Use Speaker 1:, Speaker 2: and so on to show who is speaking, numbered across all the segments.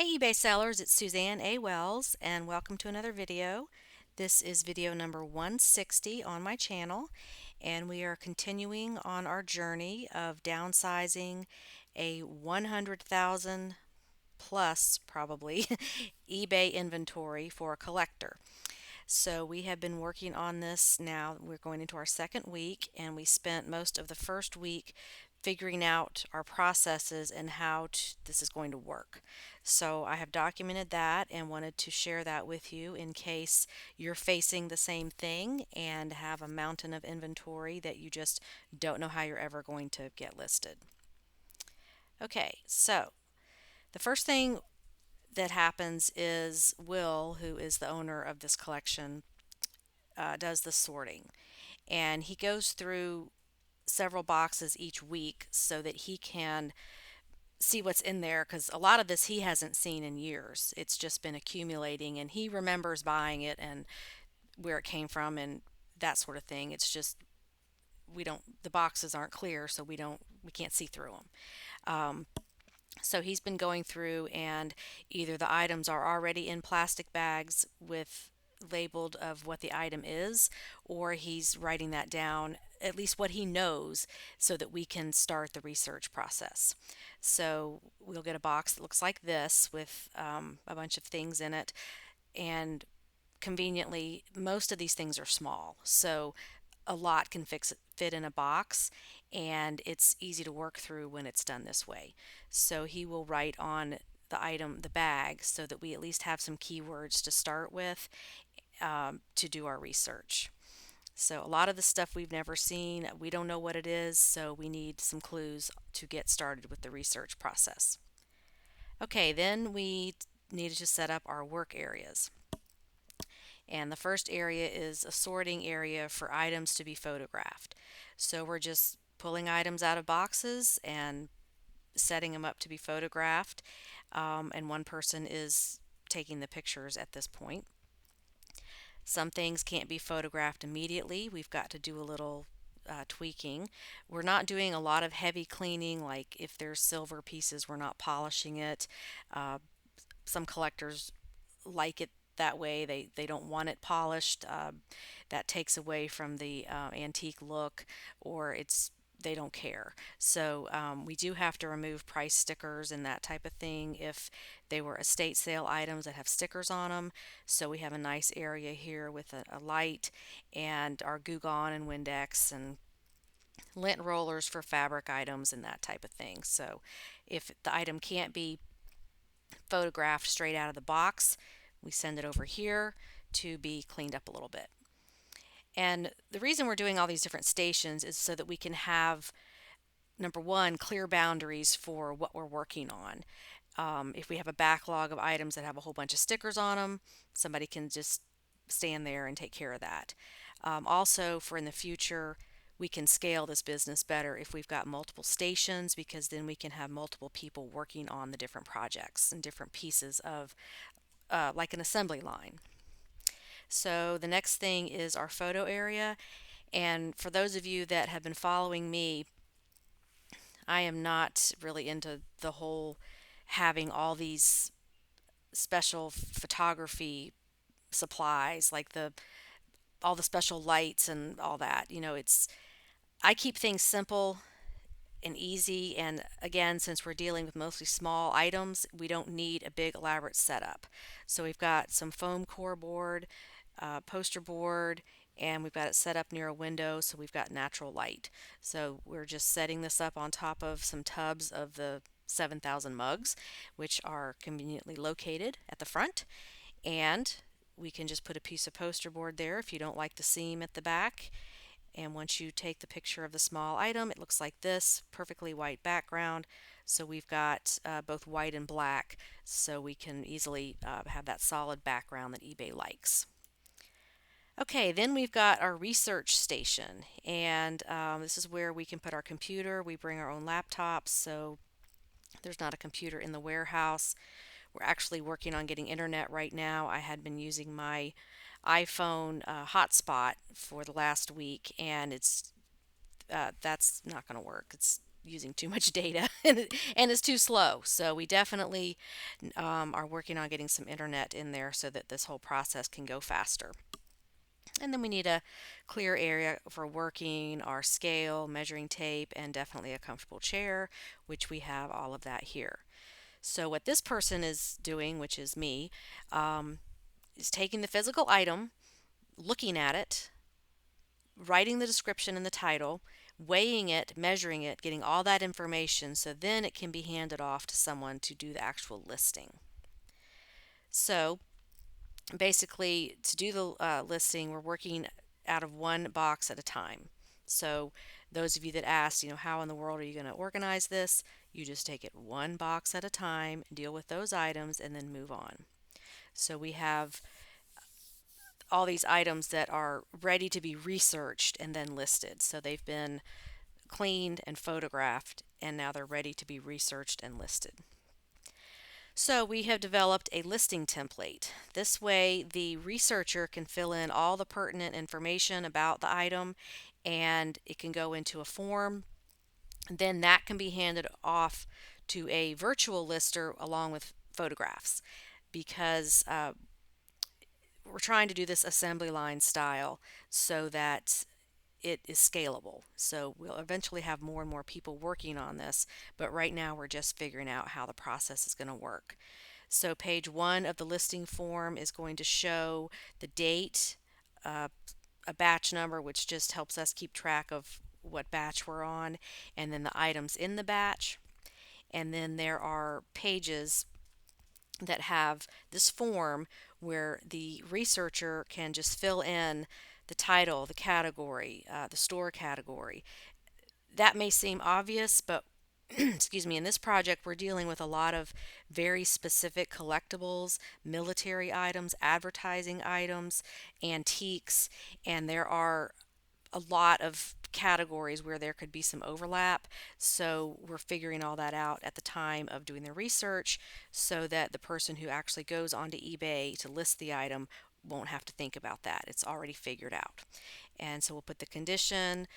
Speaker 1: Hey eBay sellers, it's Suzanne A. Wells and welcome to another video. This is video number 160 on my channel, and we are continuing on our journey of downsizing a 100,000 plus probably eBay inventory for a collector. So we have been working on this now. We're going into our second week, and we spent most of the first week figuring out our processes and this is going to work. So I have documented that and wanted to share that with you in case you're facing the same thing and have a mountain of inventory that you just don't know how you're ever going to get listed. Okay, so the first thing that happens is Will, who is the owner of this collection, does the sorting, and he goes through several boxes each week so that he can see what's in there, because a lot of this he hasn't seen in years. It's just been accumulating, and he remembers buying it and where it came from and that sort of thing. It's just the boxes aren't clear, so we can't see through them. So he's been going through, and either the items are already in plastic bags with labeled of what the item is, or he's writing that down, at least what he knows, so that we can start the research process. So we'll get a box that looks like this with a bunch of things in it, and conveniently, most of these things are small. So a lot can fit in a box, and it's easy to work through when it's done this way. So he will write on the bag, so that we at least have some keywords to start with to do our research. So a lot of the stuff we've never seen, we don't know what it is, so we need some clues to get started with the research process. Okay, then we needed to set up our work areas. And the first area is a sorting area for items to be photographed. So we're just pulling items out of boxes and setting them up to be photographed, and one person is taking the pictures at this point. Some things can't be photographed immediately. We've got to do a little tweaking. We're not doing a lot of heavy cleaning, like if there's silver pieces, we're not polishing it. Uh, some collectors like it that way. They don't want it polished. That takes away from the antique look, or they don't care. So we do have to remove price stickers and that type of thing if they were estate sale items that have stickers on them. So we have a nice area here with a light and our Goo Gone and Windex and lint rollers for fabric items and that type of thing. So if the item can't be photographed straight out of the box, we send it over here to be cleaned up a little bit. And the reason we're doing all these different stations is so that we can have, number one, clear boundaries for what we're working on. If we have a backlog of items that have a whole bunch of stickers on them, somebody can just stand there and take care of that. Also, for in the future, we can scale this business better if we've got multiple stations, because then we can have multiple people working on the different projects and different pieces of like an assembly line. So the next thing is our photo area. And for those of you that have been following me, I am not really into the whole having all these special photography supplies, like the all the special lights and all that. It's I keep things simple and easy, and again, since we're dealing with mostly small items, we don't need a big elaborate setup. So we've got some foam core board, poster board, and we've got it set up near a window, so we've got natural light. So we're just setting this up on top of some tubs of the 7,000 mugs, which are conveniently located at the front. And we can just put a piece of poster board there if you don't like the seam at the back. And once you take the picture of the small item, it looks like this, perfectly white background. So we've got both white and black, so we can easily have that solid background that eBay likes. Okay, then we've got our research station, and this is where we can put our computer. We bring our own laptops, so there's not a computer in the warehouse. We're actually working on getting internet right now. I had been using my iPhone hotspot for the last week, and that's not going to work. using too much data and it's too slow. So we definitely are working on getting some internet in there so that this whole process can go faster. And then we need a clear area for working, our scale, measuring tape, and definitely a comfortable chair, which we have all of that here. So what this person is doing, which is me, is taking the physical item, looking at it, writing the description and the title, weighing it, measuring it, getting all that information so then it can be handed off to someone to do the actual listing. So basically, to do the listing, we're working out of one box at a time. So those of you that asked, how in the world are you going to organize this? You just take it one box at a time, deal with those items, and then move on. So we have all these items that are ready to be researched and then listed. So they've been cleaned and photographed, and now they're ready to be researched and listed. So we have developed a listing template. This way the researcher can fill in all the pertinent information about the item, and it can go into a form. Then that can be handed off to a virtual lister along with photographs, because we're trying to do this assembly line style so that it is scalable. So we'll eventually have more and more people working on this, but right now we're just figuring out how the process is going to work. So page 1 of the listing form is going to show the date, a batch number, which just helps us keep track of what batch we're on, and then the items in the batch. And then there are pages that have this form where the researcher can just fill in the title, the category, the store category. That may seem obvious, but excuse me, in this project we're dealing with a lot of very specific collectibles, military items, advertising items, antiques, and there are a lot of categories where there could be some overlap. So we're figuring all that out at the time of doing the research so that the person who actually goes onto eBay to list the item won't have to think about that. It's already figured out. And so we'll put the condition,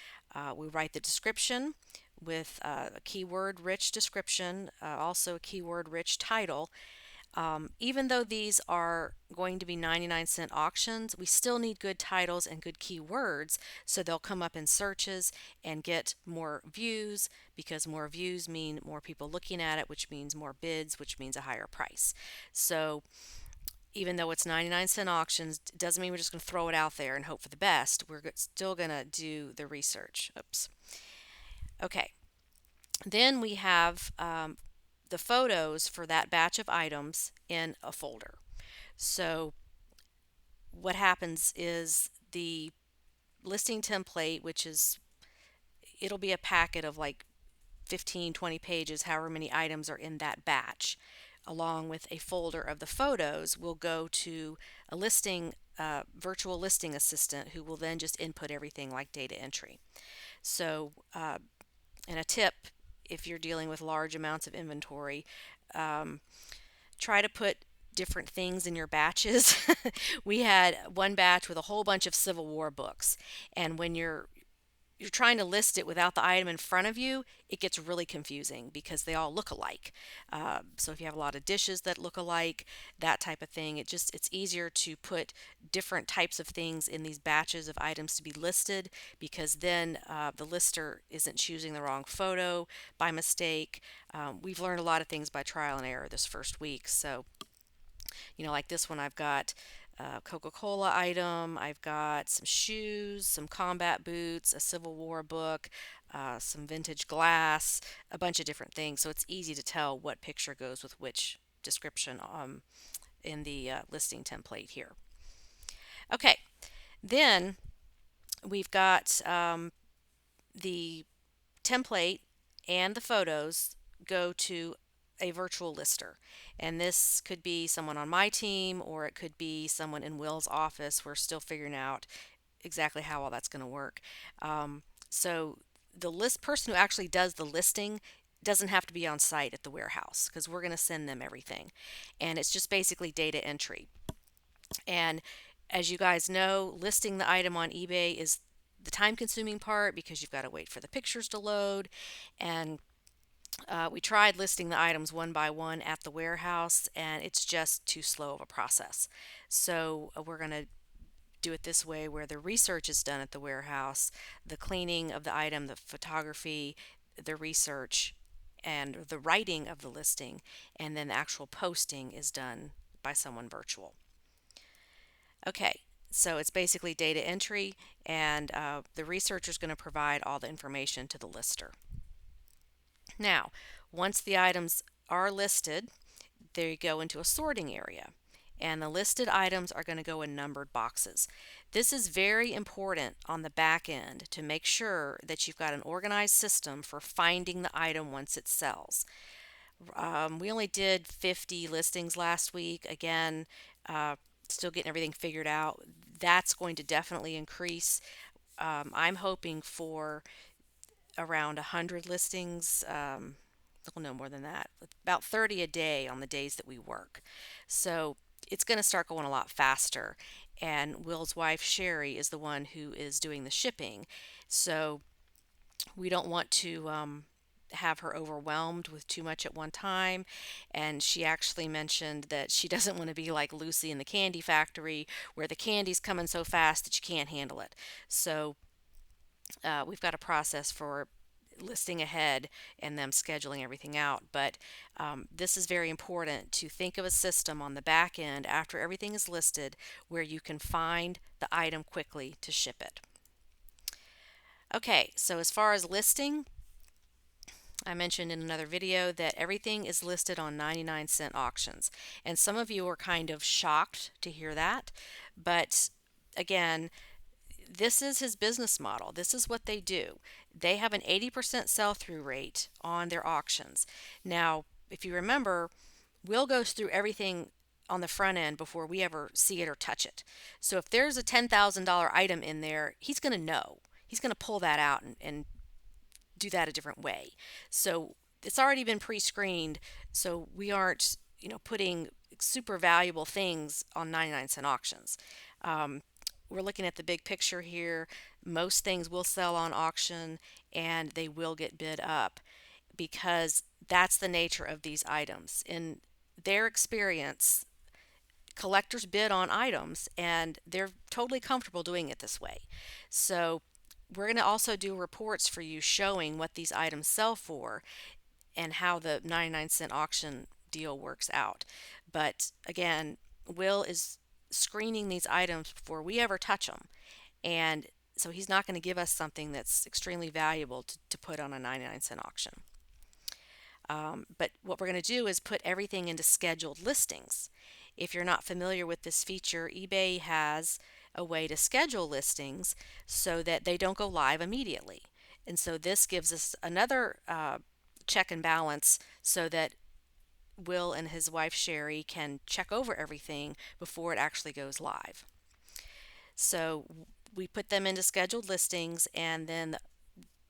Speaker 1: we write the description with a keyword rich description, also a keyword rich title. Even though these are going to be 99-cent auctions, we still need good titles and good keywords so they'll come up in searches and get more views, because more views mean more people looking at it, which means more bids, which means a higher price. So even though it's 99-cent auctions, it doesn't mean we're just going to throw it out there and hope for the best. We're still going to do the research. Oops. Okay. Then we have the photos for that batch of items in a folder. So what happens is the listing template, which is, it'll be a packet of like 15, 20 pages, however many items are in that batch, along with a folder of the photos, will go to a listing, virtual listing assistant, who will then just input everything like data entry. So, and a tip, if you're dealing with large amounts of inventory, try to put different things in your batches. We had one batch with a whole bunch of Civil War books, and when you're trying to list it without the item in front of you, it gets really confusing because they all look alike. So if you have a lot of dishes that look alike, that type of thing, it's easier to put different types of things in these batches of items to be listed, because then the lister isn't choosing the wrong photo by mistake. We've learned a lot of things by trial and error this first week. So, like this one, I've got Coca-Cola item, I've got some shoes, some combat boots, a Civil War book, some vintage glass, a bunch of different things. So it's easy to tell what picture goes with which description in the listing template here. Okay, then we've got the template and the photos go to a virtual lister. And this could be someone on my team, or it could be someone in Will's office. We're still figuring out exactly how all that's going to work. So the person who actually does the listing doesn't have to be on site at the warehouse, because we're going to send them everything. And it's just basically data entry. And as you guys know, listing the item on eBay is the time-consuming part because you've got to wait for the pictures to load. And we tried listing the items one by one at the warehouse, and it's just too slow of a process. So we're going to do it this way, where the research is done at the warehouse, the cleaning of the item, the photography, the research, and the writing of the listing, and then the actual posting is done by someone virtual. Okay, so it's basically data entry, and the researcher is going to provide all the information to the lister. Now, once the items are listed, they go into a sorting area, and the listed items are going to go in numbered boxes. This is very important on the back end to make sure that you've got an organized system for finding the item once it sells. We only did 50 listings last week. Again, still getting everything figured out. That's going to definitely increase. I'm hoping for around 100 listings. Well, no more than that, about 30 a day on the days that we work. So it's going to start going a lot faster. And Will's wife, Sherry, is the one who is doing the shipping. So we don't want to have her overwhelmed with too much at one time. And she actually mentioned that she doesn't want to be like Lucy in the candy factory, where the candy's coming so fast that you can't handle it. So we've got a process for listing ahead and them scheduling everything out. But this is very important to think of a system on the back end after everything is listed where you can find the item quickly to ship it. Okay, so as far as listing, I mentioned in another video that everything is listed on 99-cent auctions. And some of you are kind of shocked to hear that. But again, this is his business model. This is what they do. They have an 80% sell-through rate on their auctions. Now, if you remember, Will goes through everything on the front end before we ever see it or touch it. So if there's a $10,000 item in there, he's going to know. He's going to pull that out and do that a different way. So it's already been pre-screened, so we aren't, putting super valuable things on 99-cent auctions. We're looking at the big picture here. Most things will sell on auction and they will get bid up because that's the nature of these items. In their experience, collectors bid on items and they're totally comfortable doing it this way. So we're going to also do reports for you showing what these items sell for and how the 99-cent auction deal works out. But again, Will is screening these items before we ever touch them. And so he's not going to give us something that's extremely valuable to put on a 99-cent auction. But what we're going to do is put everything into scheduled listings. If you're not familiar with this feature, eBay has a way to schedule listings so that they don't go live immediately. And so this gives us another check and balance so that Will and his wife Sherry can check over everything before it actually goes live. So we put them into scheduled listings, and then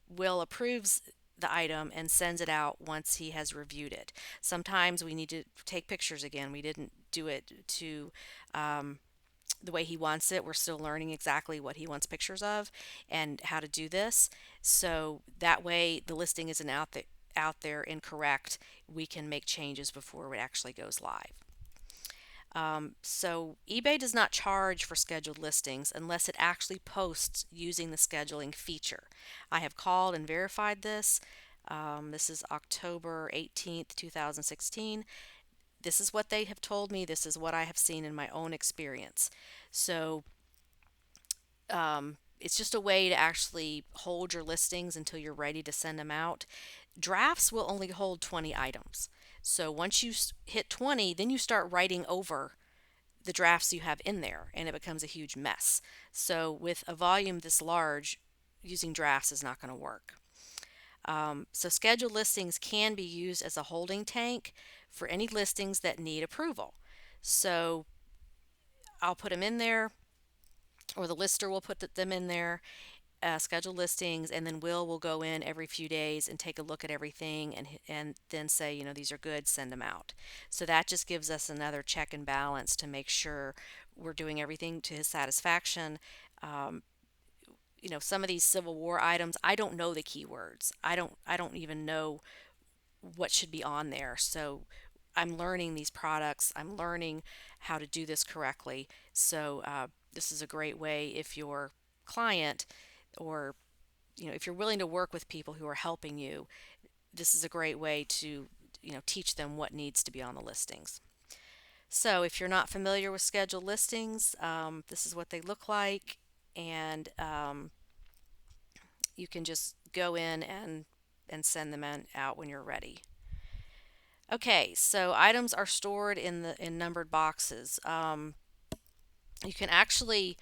Speaker 1: Will approves the item and sends it out once he has reviewed it. Sometimes we need to take pictures again. We didn't do it to the way he wants it. We're still learning exactly what he wants pictures of and how to do this. So that way the listing isn't out there incorrect. We can make changes before it actually goes live. So eBay does not charge for scheduled listings unless it actually posts using the scheduling feature. I have called and verified this. This is October 18th, 2016. This is what they have told me. This is what I have seen in my own experience. So it's just a way to actually hold your listings until you're ready to send them out. Drafts will only hold 20 items. So once you hit 20, then you start writing over the drafts you have in there and it becomes a huge mess. So with a volume this large, using drafts is not going to work. So scheduled listings can be used as a holding tank for any listings that need approval. So I'll put them in there, or the lister will put them in there, scheduled listings, and then will go in every few days and take a look at everything and then say, these are good, send them out. So that just gives us another check and balance to make sure we're doing everything to his satisfaction. some of these Civil War items, I don't know the keywords. I don't even know what should be on there. So I'm learning these products. I'm learning how to do this correctly. So this is a great way if your client, or if you're willing to work with people who are helping you, this is a great way to teach them what needs to be on the listings. So if you're not familiar with scheduled listings, this is what they look like, and you can just go in and send them out when you're ready. Okay, so items are stored in numbered boxes. You can actually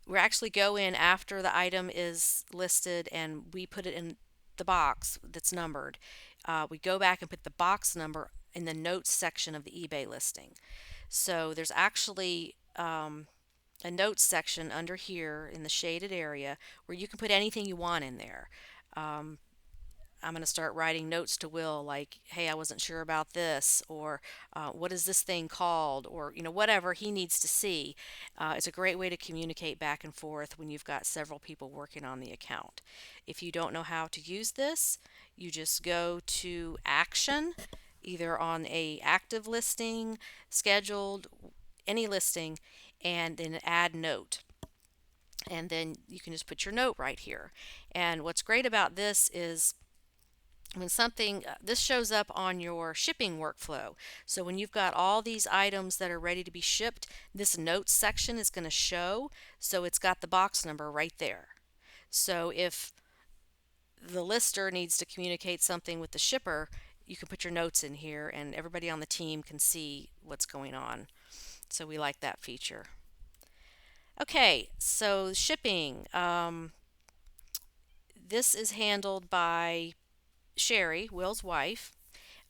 Speaker 1: we actually go in after the item is listed and we put it in the box that's numbered. We go back and put the box number in the notes section of the eBay listing. So there's actually a notes section under here in the shaded area where you can put anything you want in there. Um, I'm going to start writing notes to Will like, hey, I wasn't sure about this, or what is this thing called, or whatever he needs to see. It's a great way to communicate back and forth when you've got several people working on the account. If you don't know how to use this, you just go to Action, either on a active listing, scheduled, any listing, and then Add Note. And then you can just put your note right here. And what's great about this is when something this shows up on your shipping workflow. So when you've got all these items that are ready to be shipped, this notes section is going to show, so it's got the box number right there. So if the lister needs to communicate something with the shipper, you can put your notes in here and everybody on the team can see what's going on. So we like that feature. Okay, so shipping. This is handled by Sherry, Will's wife,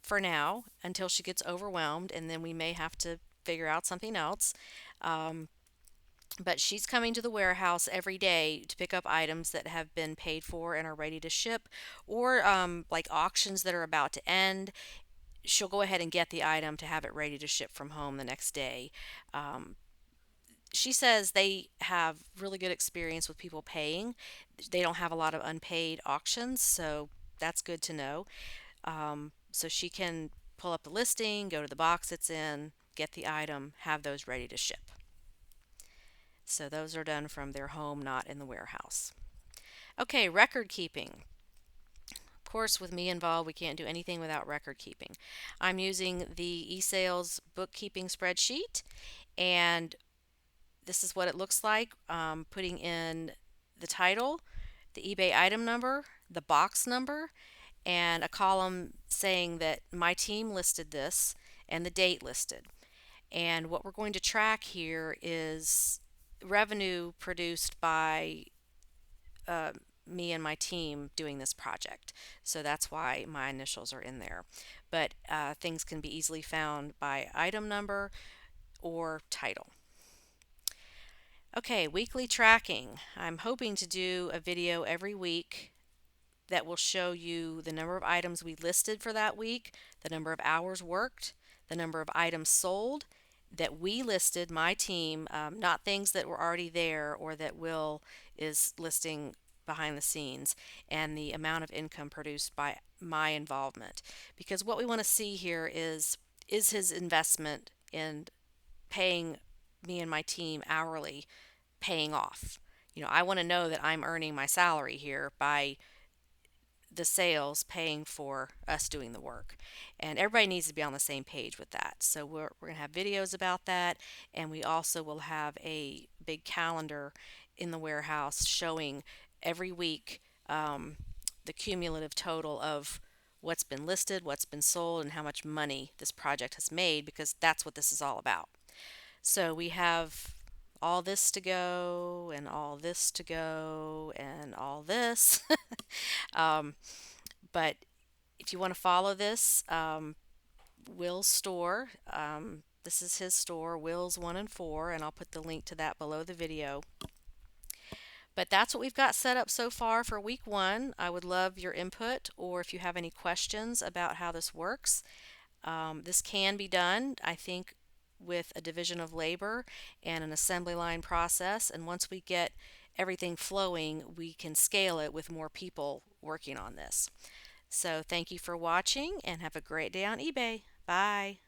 Speaker 1: for now until she gets overwhelmed, and then we may have to figure out something else. Um, but she's coming to the warehouse every day to pick up items that have been paid for and are ready to ship, or like auctions that are about to end. She'll go ahead and get the item to have it ready to ship from home the next day. Um, she says they have really good experience with people paying. They don't have a lot of unpaid auctions, so that's good to know. So she can pull up the listing, go to the box it's in, get the item, have those ready to ship. So those are done from their home, not in the warehouse. Okay, record keeping. Of course, with me involved, we can't do anything without record keeping. I'm using the eSales bookkeeping spreadsheet, and this is what it looks like. Putting in the title, the eBay item number, the box number, and a column saying that my team listed this and the date listed. And what we're going to track here is revenue produced by uh, me and my team doing this project. So that's why my initials are in there. But things can be easily found by item number or title. Okay, weekly tracking. I'm hoping to do a video every week that will show you the number of items we listed for that week, the number of hours worked, the number of items sold that we listed, my team, not things that were already there or that Will is listing behind the scenes, and the amount of income produced by my involvement. Because what we want to see here is his investment in paying me and my team hourly paying off. I want to know that I'm earning my salary here by the sales paying for us doing the work. And everybody needs to be on the same page with that. So we're going to have videos about that, and we also will have a big calendar in the warehouse showing every week the cumulative total of what's been listed, what's been sold, and how much money this project has made, because that's what this is all about. So we have all this to go, and all this to go, and all this. But if you want to follow this, Will's store, this is his store, Will's 1 and 4, and I'll put the link to that below the video. But that's what we've got set up so far for week 1. I would love your input, or if you have any questions about how this works. This can be done, I think, with a division of labor and an assembly line process. And once we get everything flowing, we can scale it with more people working on this. So thank you for watching and have a great day on eBay. Bye.